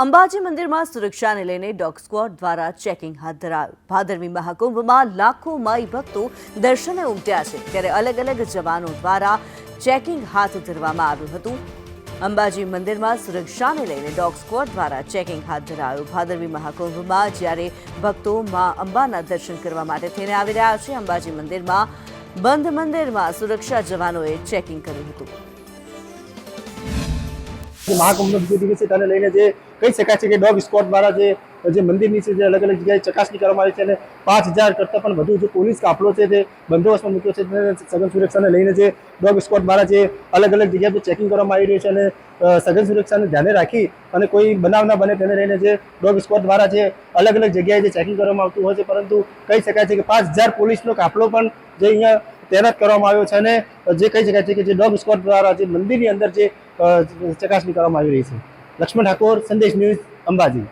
અંબાજી મંદિરમાં સુરક્ષાને લઈને ડોગ સ્ક્વોડ દ્વારા ચેકિંગ હાથ ધરાયું। ભાદરવી મહાકુંભમાં લાખો માઈ ભક્તો દર્શને ઉમટ્યા છે, ત્યારે અલગ અલગ જવાનો દ્વારા ચેકિંગ હાથ ધરવામાં આવ્યું હતું। અંબાજી મંદિરમાં સુરક્ષાને લઈને ડોગ સ્ક્વોડ દ્વારા ચેકિંગ હાથ ધરાયું। ભાદરવી મહાકુંભમાં જ્યારે ભક્તો માં અંબાના દર્શન કરવા માટે થઈને આવી રહ્યા છે, અંબાજી મંદિરમાં બંધ મંદિરમાં સુરક્ષા જવાનોએ ચેકિંગ કર્યું હતું। महाकुंभ बीजे दिवसे તેને લઈને જે કહી શકાય છે કે ડોગ સ્ક્વોડ દ્વારા જે મંદિરની છે જે અલગ અલગ જગ્યાએ ચકાસણી કરવામાં આવી છે અને 5000 કરતાં પણ વધુ જે પોલીસ કાફલો છે તે બંદોબસ્તમાં મૂક્યો છે। સઘન સુરક્ષાને લઈને જે ડોગ સ્ક્વોડ દ્વારા જે અલગ અલગ જગ્યા પર ચેકિંગ કરવામાં આવી રહ્યું છે અને સઘન સુરક્ષાને ધ્યાને રાખી અને કોઈ બનાવ ના બને તેને લઈને જે ડોગ સ્ક્વોડ દ્વારા જે અલગ અલગ જગ્યાએ જે ચેકિંગ કરવામાં આવતું હોય છે, પરંતુ કહી શકાય છે કે 5000 પોલીસનો કાફલો પણ જે અહીંયા તૈનાત કરવામાં આવ્યો છે અને જે કહી શકાય છે કે જે ડોગ સ્ક્વોડ દ્વારા જે મંદિરની અંદર જે ચકાસણી કરવામાં આવી રહી છે। લક્ષ્મણ ઠાકોર, સંદેશ ન્યૂઝ, અંબાજી।